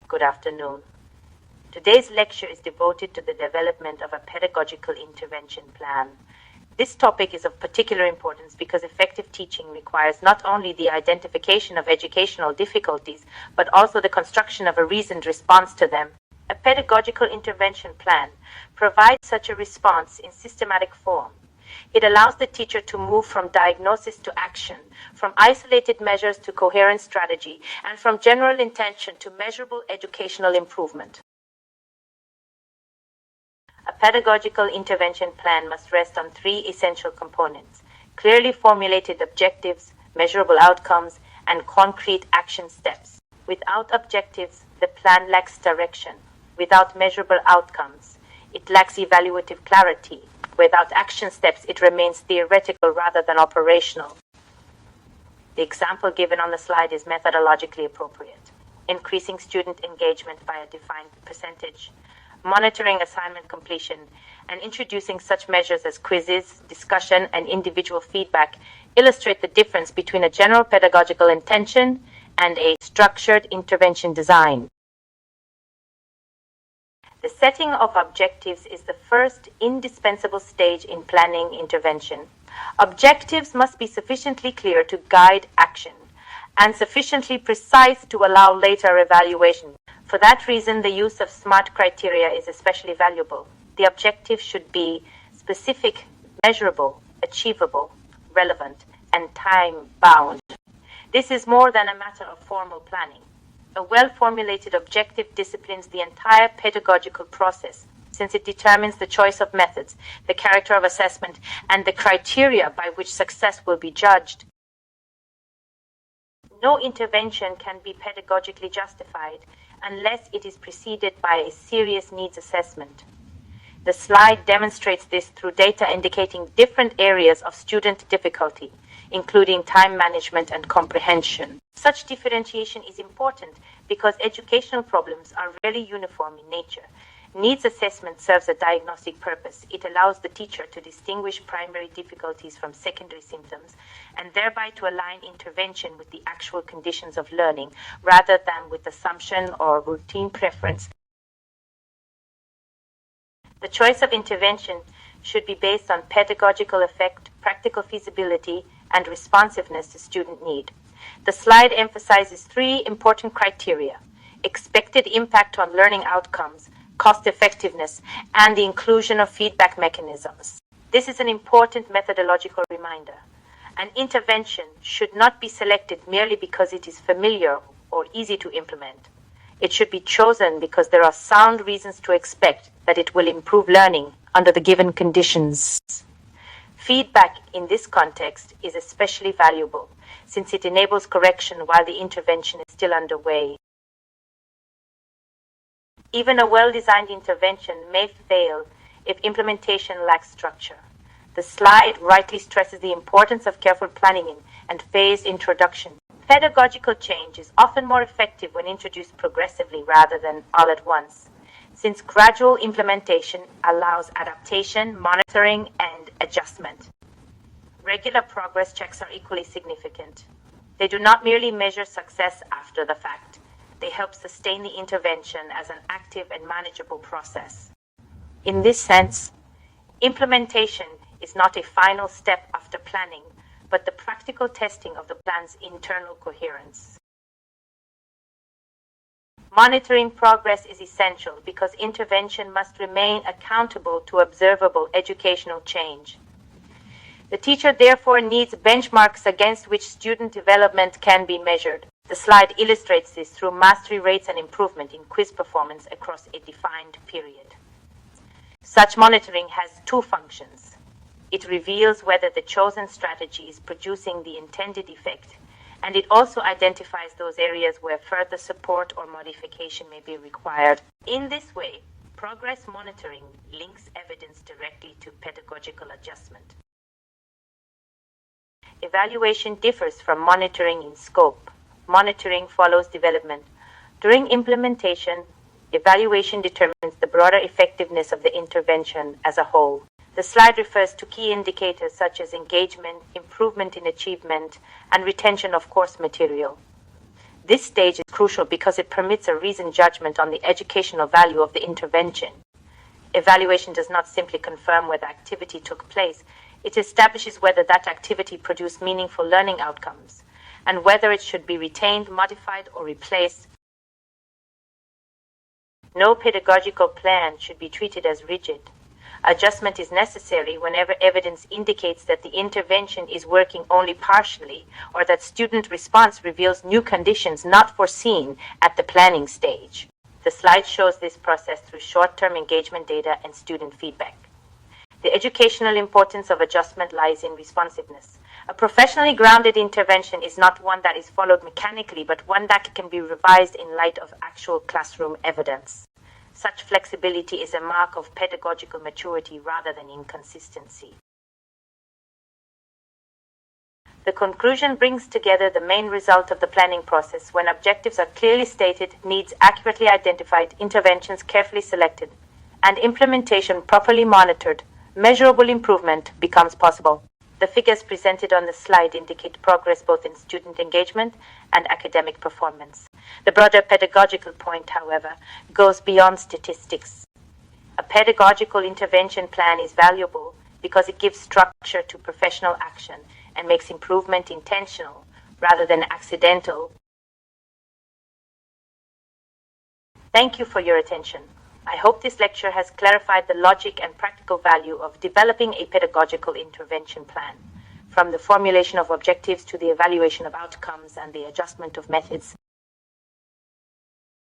Good afternoon. Today's lecture is devoted to the development of a pedagogical intervention plan. This topic is of particular importance because effective teaching requires not only the identification of educational difficulties, but also the construction of a reasoned response to them. A pedagogical intervention plan provides such a response in systematic form. It allows the teacher to move from diagnosis to action, from isolated measures to coherent strategy, and from general intention to measurable educational improvement. A pedagogical intervention plan must rest on three essential components: clearly formulated objectives, measurable outcomes, and concrete action steps. Without objectives, the plan lacks direction. Without measurable outcomes, it lacks evaluative clarity. Without action steps, it remains theoretical rather than operational. The example given on the slide is methodologically appropriate. Increasing student engagement by a defined percentage, monitoring assignment completion, and introducing such measures as quizzes, discussion, and individual feedback illustrate the difference between a general pedagogical intention and a structured intervention design. The setting of objectives is the first indispensable stage in planning intervention. Objectives must be sufficiently clear to guide action and sufficiently precise to allow later evaluation. For that reason, the use of SMART criteria is especially valuable. The objective should be specific, measurable, achievable, relevant, and time-bound. This is more than a matter of formal planning. A well-formulated objective disciplines the entire pedagogical process, since it determines the choice of methods, the character of assessment, and the criteria by which success will be judged. No intervention can be pedagogically justified unless it is preceded by a serious needs assessment. The slide demonstrates this through data indicating different areas of student difficulty, including time management and comprehension. Such differentiation is important because educational problems are rarely uniform in nature. Needs assessment serves a diagnostic purpose. It allows the teacher to distinguish primary difficulties from secondary symptoms and thereby to align intervention with the actual conditions of learning rather than with assumption or routine preference. The choice of intervention should be based on pedagogical effect, practical feasibility, and responsiveness to student need. The slide emphasizes three important criteria: expected impact on learning outcomes, cost effectiveness, and the inclusion of feedback mechanisms. This is an important methodological reminder. An intervention should not be selected merely because it is familiar or easy to implement. It should be chosen because there are sound reasons to expect that it will improve learning under the given conditions. Feedback in this context is especially valuable since it enables correction while the intervention is still underway. Even a well-designed intervention may fail if implementation lacks structure. The slide rightly stresses the importance of careful planning and phased introduction. Pedagogical change is often more effective when introduced progressively rather than all at once, since gradual implementation allows adaptation, monitoring, and adjustment. Regular progress checks are equally significant. They do not merely measure success after the fact. They help sustain the intervention as an active and manageable process. In this sense, implementation is not a final step after planning, but the practical testing of the plan's internal coherence. Monitoring progress is essential because intervention must remain accountable to observable educational change. The teacher therefore needs benchmarks against which student development can be measured. The slide illustrates this through mastery rates and improvement in quiz performance across a defined period. Such monitoring has two functions. It reveals whether the chosen strategy is producing the intended effect, and it also identifies those areas where further support or modification may be required. In this way, progress monitoring links evidence directly to pedagogical adjustment. Evaluation differs from monitoring in scope. Monitoring follows development. During implementation, evaluation determines the broader effectiveness of the intervention as a whole. The slide refers to key indicators such as engagement, improvement in achievement, and retention of course material. This stage is crucial because it permits a reasoned judgment on the educational value of the intervention. Evaluation does not simply confirm whether activity took place, it establishes whether that activity produced meaningful learning outcomes, and whether it should be retained, modified, or replaced. No pedagogical plan should be treated as rigid. Adjustment is necessary whenever evidence indicates that the intervention is working only partially or that student response reveals new conditions not foreseen at the planning stage. The slide shows this process through short-term engagement data and student feedback. The educational importance of adjustment lies in responsiveness. A professionally grounded intervention is not one that is followed mechanically, but one that can be revised in light of actual classroom evidence. Such flexibility is a mark of pedagogical maturity rather than inconsistency. The conclusion brings together the main result of the planning process when objectives are clearly stated, needs accurately identified, interventions carefully selected, and implementation properly monitored. Measurable improvement becomes possible. The figures presented on the slide indicate progress both in student engagement and academic performance. The broader pedagogical point, however, goes beyond statistics. A pedagogical intervention plan is valuable because it gives structure to professional action and makes improvement intentional rather than accidental. Thank you for your attention. I hope this lecture has clarified the logic and practical value of developing a pedagogical intervention plan, from the formulation of objectives to the evaluation of outcomes and the adjustment of methods.